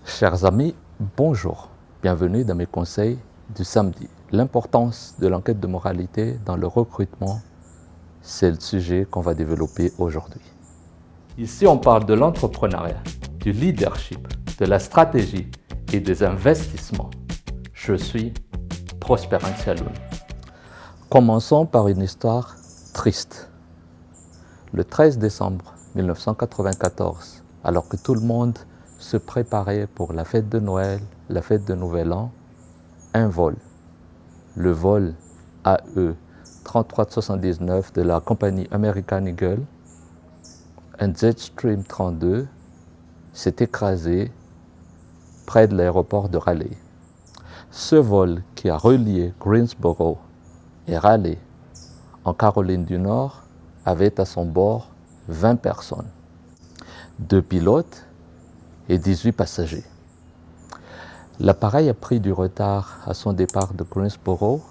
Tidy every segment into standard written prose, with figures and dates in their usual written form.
Chers amis, bonjour. Bienvenue dans mes conseils du samedi. L'importance de l'enquête de moralité dans le recrutement, c'est le sujet qu'on va développer aujourd'hui. Ici, on parle de l'entrepreneuriat, du leadership, de la stratégie et des investissements. Je suis Prosper Anxialoun. Commençons par une histoire triste. Le 13 décembre 1994, alors que tout le monde se préparait pour la fête de Noël, la fête de Nouvel An, un vol, le vol AE 3379 de la compagnie American Eagle, un Jetstream 32 s'est écrasé près de l'aéroport de Raleigh. Ce vol qui a relié Greensboro et Raleigh en Caroline du Nord avait à son bord 20 personnes, 2 pilotes et 18 passagers. L'appareil a pris du retard à son départ de Greensboro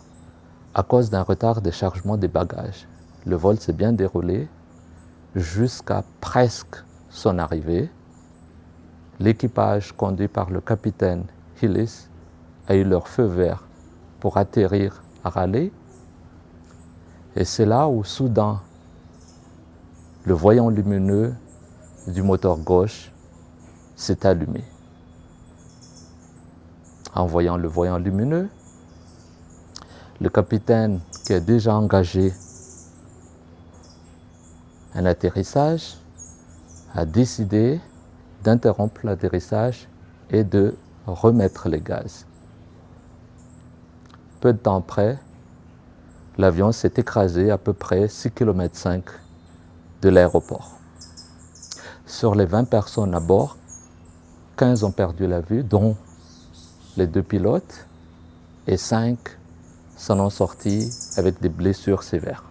à cause d'un retard de chargement des bagages. Le vol s'est bien déroulé jusqu'à presque son arrivée. L'équipage conduit par le capitaine Hillis a eu leur feu vert pour atterrir à Raleigh. Et c'est là où soudain, le voyant lumineux du moteur gauche s'est allumé. En voyant le voyant lumineux, le capitaine qui a déjà engagé un atterrissage a décidé d'interrompre l'atterrissage et de remettre les gaz. Peu de temps après, l'avion s'est écrasé à peu près 6,5 km de l'aéroport. Sur les 20 personnes à bord, 15 ont perdu la vue, dont les 2 pilotes, et 5 s'en ont sortis avec des blessures sévères.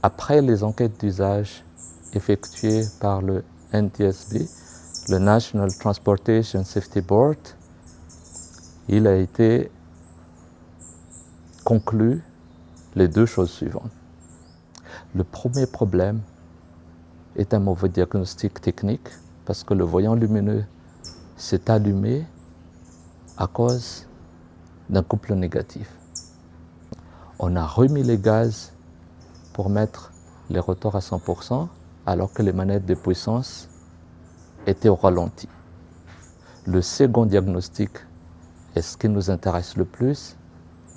Après les enquêtes d'usage effectuées par le NTSB, le National Transportation Safety Board, il a été conclu les 2 choses suivantes. Le premier problème est un mauvais diagnostic technique parce que le voyant lumineux s'est allumé à cause d'un couple négatif. On a remis les gaz pour mettre les rotors à 100% alors que les manettes de puissance étaient au ralenti. Le second diagnostic, et ce qui nous intéresse le plus,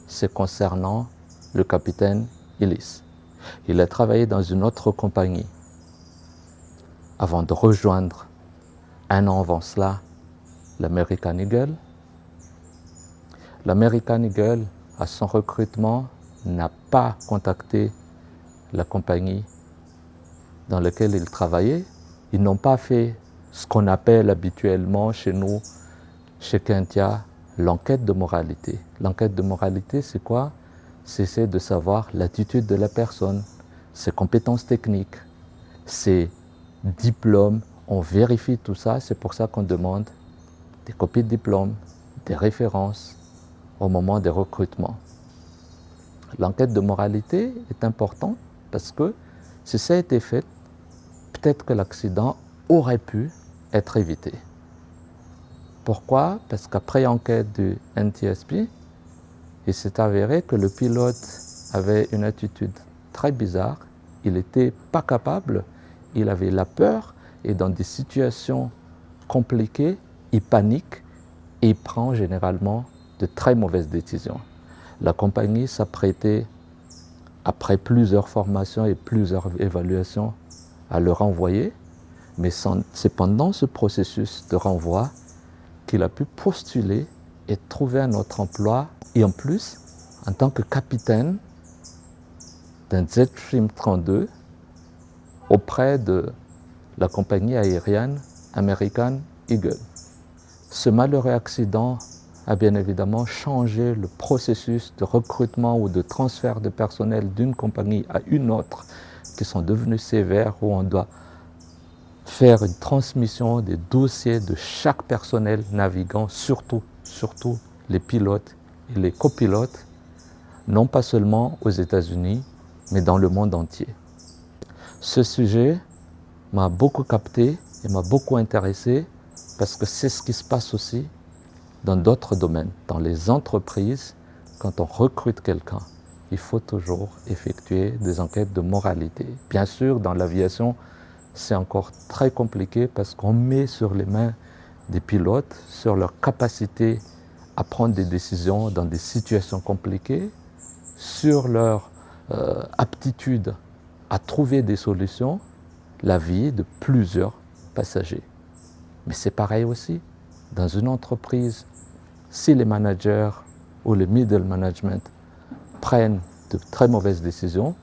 c'est concernant le capitaine Hillis. Il a travaillé dans une autre compagnie avant de rejoindre un an avant cela l'American Eagle. L'American Eagle, à son recrutement, n'a pas contacté la compagnie dans laquelle il travaillait. Ils n'ont pas fait ce qu'on appelle habituellement chez nous, chez Kentia, l'enquête de moralité. L'enquête de moralité, c'est quoi? C'est de savoir l'attitude de la personne, ses compétences techniques, ses diplômes. On vérifie tout ça, c'est pour ça qu'on demande des copies de diplômes, des références au moment des recrutements. L'enquête de moralité est importante parce que si ça a été fait, peut-être que l'accident aurait pu être évité. Pourquoi? Parce qu'après enquête du NTSB, il s'est avéré que le pilote avait une attitude très bizarre. Il n'était pas capable, il avait la peur et dans des situations compliquées, il panique et il prend généralement de très mauvaises décisions. La compagnie s'apprêtait, après plusieurs formations et plusieurs évaluations, à le renvoyer, mais c'est pendant ce processus de renvoi qu'il a pu postuler et trouver un autre emploi. Et en plus, en tant que capitaine d'un Jetstream 32 auprès de la compagnie aérienne American Eagle. Ce malheureux accident a bien évidemment changé le processus de recrutement ou de transfert de personnel d'une compagnie à une autre qui sont devenus sévères, où on doit faire une transmission des dossiers de chaque personnel navigant, surtout les pilotes et les copilotes, non pas seulement aux États-Unis, mais dans le monde entier. Ce sujet m'a beaucoup capté et m'a beaucoup intéressé parce que c'est ce qui se passe aussi dans d'autres domaines. Dans les entreprises, quand on recrute quelqu'un, il faut toujours effectuer des enquêtes de moralité. Bien sûr, dans l'aviation, c'est encore très compliqué parce qu'on met sur les mains des pilotes, sur leur capacité à prendre des décisions dans des situations compliquées, sur leur aptitude à trouver des solutions, la vie de plusieurs passagers. Mais c'est pareil aussi, dans une entreprise, si les managers ou le middle management prennent de très mauvaises décisions,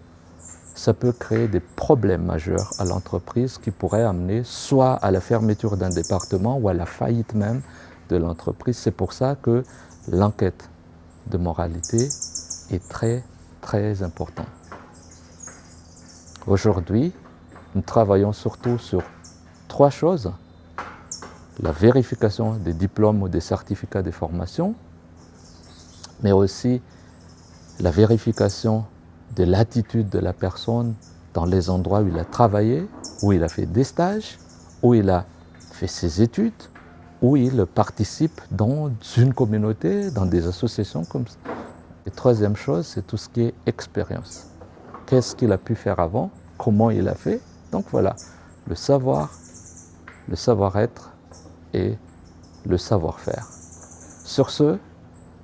ça peut créer des problèmes majeurs à l'entreprise qui pourraient amener soit à la fermeture d'un département ou à la faillite même de l'entreprise. C'est pour ça que l'enquête de moralité est très, très importante. Aujourd'hui, nous travaillons surtout sur 3 choses. La vérification des diplômes ou des certificats de formation, mais aussi la vérification de l'attitude de la personne dans les endroits où il a travaillé, où il a fait des stages, où il a fait ses études, où il participe dans une communauté, dans des associations comme ça. Et troisième chose, c'est tout ce qui est expérience. Qu'est-ce qu'il a pu faire avant, comment il a fait. Donc voilà, le savoir, le savoir-être et le savoir-faire. Sur ce,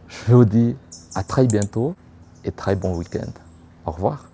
je vous dis à très bientôt et très bon week-end. Au revoir.